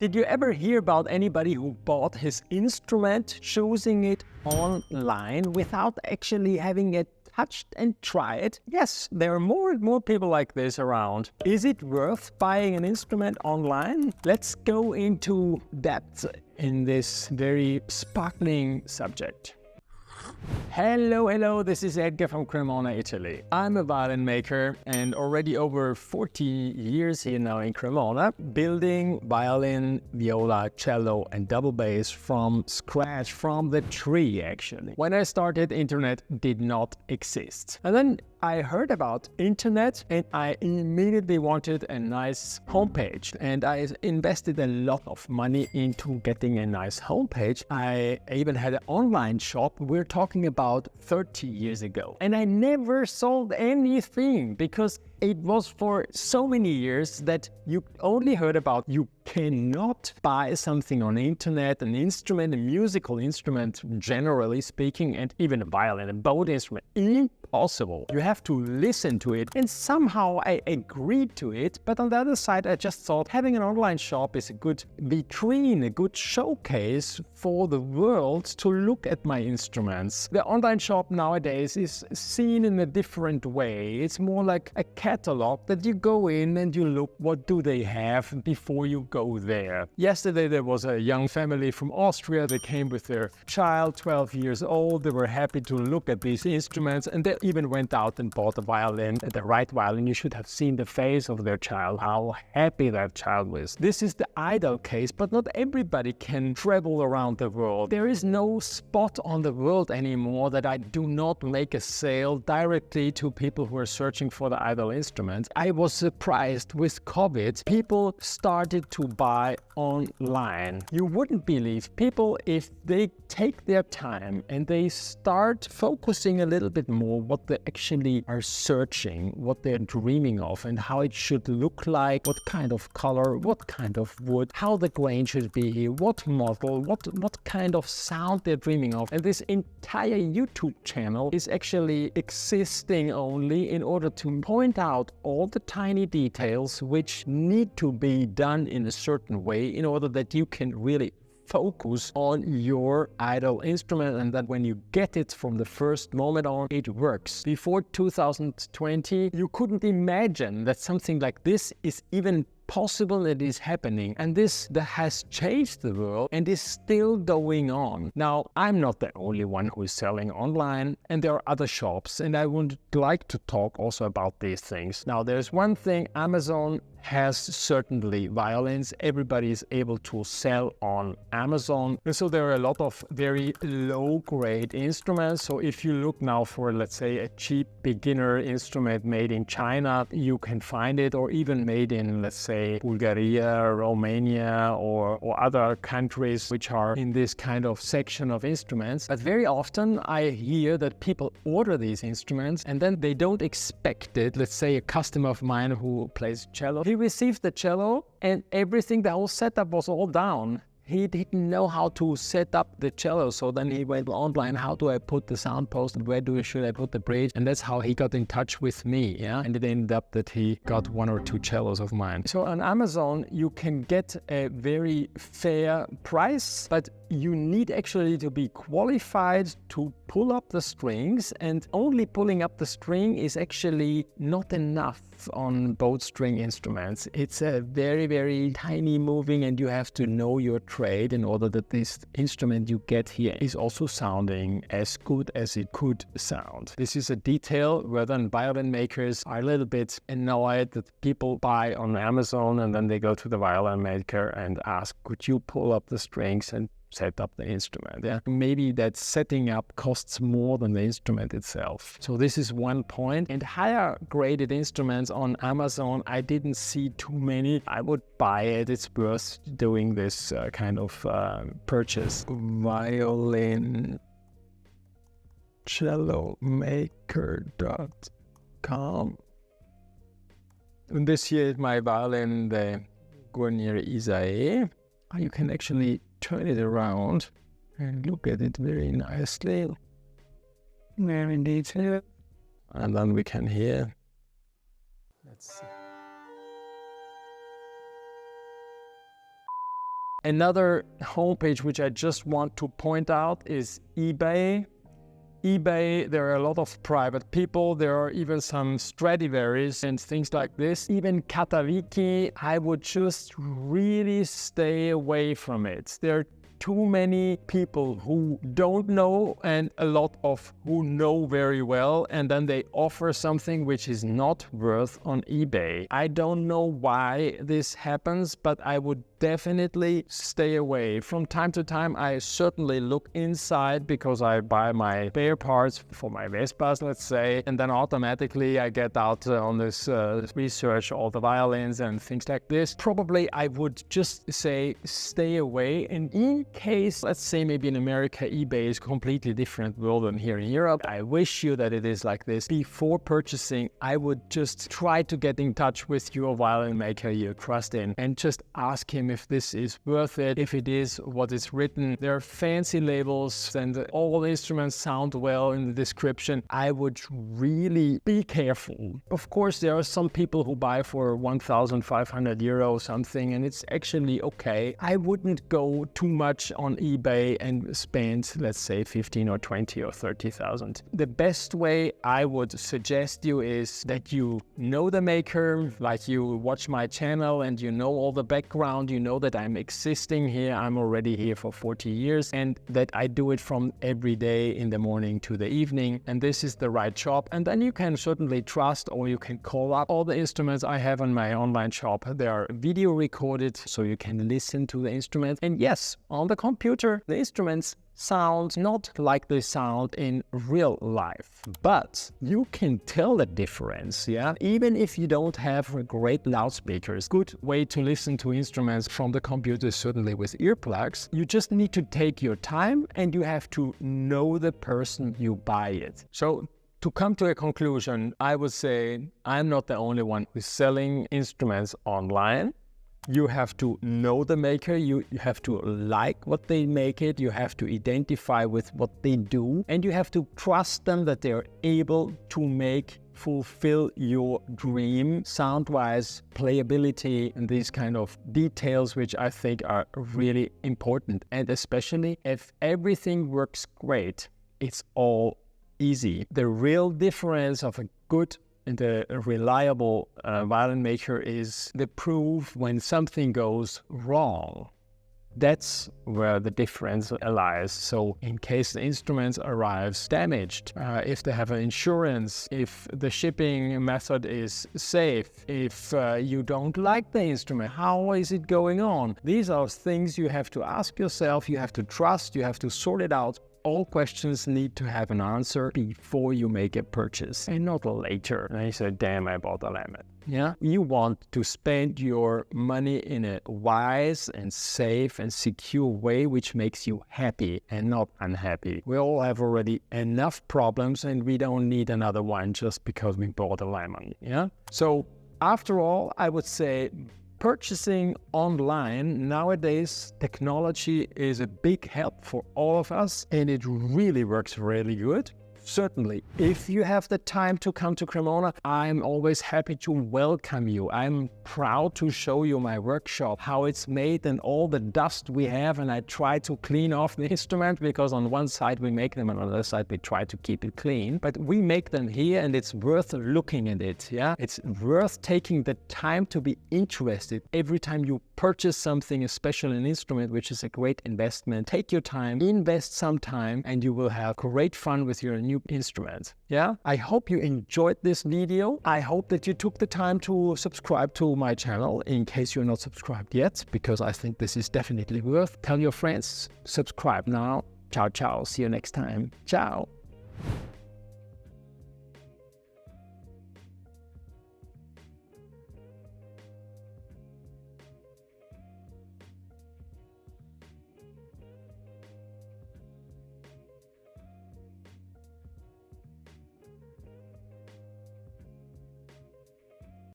Did you ever hear about anybody who bought his instrument, choosing it online without actually having it touched and tried? Yes, there are more and more people like this around. Is it worth buying an instrument online? Let's go into depth in this very sparkling subject. Hello, this is Edgar from Cremona, Italy. I'm a violin maker and already over 40 years here now in Cremona, building violin, viola, cello and double bass from scratch, from the tree actually. When I started, internet did not exist. And then I heard about internet and I immediately wanted a nice homepage, and I invested a lot of money into getting a nice homepage. I even had an online shop. We're talking about 30 years ago, and I never sold anything because it was for so many years that you only heard about you cannot buy something on the internet, an instrument, a musical instrument generally speaking, and even a violin, a bowed instrument. Impossible. You have to listen to it, and somehow I agreed to it, but on the other side I just thought having an online shop is a good vitrine, a good showcase for the world to look at my instruments. The online shop nowadays is seen in a different way. It's more like a catalog that you go in and you look what do they have before you go there. Yesterday there was a young family from Austria. They came with their child, 12 years old. They were happy to look at these instruments, and they even went out and bought a violin, the right violin. You should have seen the face of their child, how happy that child was. This is the ideal case, but not everybody can travel around the world. There is no spot on the world anymore that I do not make a sale directly to people who are searching for the ideal instrument. I was surprised with COVID. People started to buy online. You wouldn't believe people, if they take their time and they start focusing a little bit more what they actually are searching, what they're dreaming of, and how it should look like, what kind of color, what kind of wood, how the grain should be, what model, what kind of sound they're dreaming of. And this entire YouTube channel is actually existing only in order to point out all the tiny details which need to be done in a certain way in order that you can really focus on your idol instrument, and that when you get it from the first moment on, it works. Before 2020, you couldn't imagine that something like this is even possible, it is happening, and this that has changed the world and is still going on. Now, I'm not the only one who is selling online, and there are other shops, and I would like to talk also about these things. Now, there's one thing: Amazon has certainly violins. Everybody is able to sell on Amazon, and so there are a lot of very low-grade instruments. So if you look now for, let's say, a cheap beginner instrument made in China, you can find it, or even made in, let's say, Bulgaria, Romania, or other countries which are in this kind of section of instruments. But very often I hear that people order these instruments and then they don't expect it. Let's say a customer of mine who plays cello, he received the cello and everything, the whole setup was all down. He didn't know how to set up the cello, so then he went online, how do I put the sound post, and where should I put the bridge? And that's how he got in touch with me, yeah? And it ended up that he got 1 or 2 cellos of mine. So on Amazon, you can get a very fair price, but you need actually to be qualified to pull up the strings, and only pulling up the string is actually not enough on bowed string instruments. It's a very, very tiny moving, and you have to know your trade in order that this instrument you get here is also sounding as good as it could sound. This is a detail where then violin makers are a little bit annoyed that people buy on Amazon and then they go to the violin maker and ask, could you pull up the strings and set up the instrument? Yeah, maybe that setting up costs more than the instrument itself. So this is one point. And higher graded instruments on Amazon, I didn't see too many. I would buy it. It's worth doing this kind of purchase. Violin cellomaker.com. And this here is my violin, the Guarnieri Isae. You can actually turn it around and look at it very nicely, very detailed, and then we can hear. Let's see. Another homepage which I just want to point out is eBay. eBay, there are a lot of private people. There are even some Stradivarius and things like this. Even Katawiki, I would just really stay away from it. There are too many people who don't know and a lot of who know very well, and then they offer something which is not worth on eBay. I don't know why this happens, but I would definitely stay away. From time to time, I certainly look inside because I buy my spare parts for my Vespas, let's say, and then automatically I get out on this research all the violins and things like this. Probably I would just say stay away. And in case, let's say maybe in America, eBay is completely different world than here in Europe. I wish you that it is like this. Before purchasing, I would just try to get in touch with your violin maker you trust in and just ask him if this is worth it, if it is what is written. There are fancy labels and all the instruments sound well in the description. I would really be careful. Of course, there are some people who buy for 1,500 euro something and it's actually okay. I wouldn't go too much on eBay and spend, let's say, 15 or 20 or 30,000. The best way I would suggest you is that you know the maker, like you watch my channel and you know all the background, you know that I'm existing here, I'm already here for 40 years, and that I do it from every day in the morning to the evening, and this is the right shop. And then you can certainly trust, or you can call up all the instruments I have on my online shop. They are video recorded, so you can listen to the instruments. And yes, on the computer, the instruments sound not like they sound in real life, but you can tell the difference, yeah? Even if you don't have great loudspeakers, good way to listen to instruments from the computer, certainly with earplugs. You just need to take your time and you have to know the person you buy it. So to come to a conclusion, I would say I'm not the only one who's selling instruments online. You have to know the maker, you have to like what they make it, you have to identify with what they do, and you have to trust them that they are able to fulfill your dream, sound-wise, playability, and these kind of details which I think are really important. And especially if everything works great, it's all easy. The real difference of a good and a reliable violin maker is the proof when something goes wrong. That's where the difference lies. So in case the instrument arrives damaged, if they have an insurance, if the shipping method is safe, if you don't like the instrument, how is it going on? These are things you have to ask yourself, you have to trust, you have to sort it out. All questions need to have an answer before you make a purchase and not later. And you say, damn, I bought a lemon. Yeah, you want to spend your money in a wise and safe and secure way which makes you happy and not unhappy. We all have already enough problems and we don't need another one just because we bought a lemon. Yeah, so after all, I would say purchasing online nowadays, technology is a big help for all of us and it really works really good. Certainly, if you have the time to come to Cremona, I'm always happy to welcome you. I'm proud to show you my workshop, how it's made and all the dust we have, and I try to clean off the instrument because on one side we make them and on the other side we try to keep it clean. But we make them here and it's worth looking at it, yeah? It's worth taking the time to be interested. Every time you purchase something, especially an instrument, which is a great investment, take your time, invest some time, and you will have great fun with your new instrument. Yeah, I hope you enjoyed this video. I hope that you took the time to subscribe to my channel in case you're not subscribed yet, because I think this is definitely worth. Tell your friends, subscribe now. Ciao, ciao. See you next time. Ciao.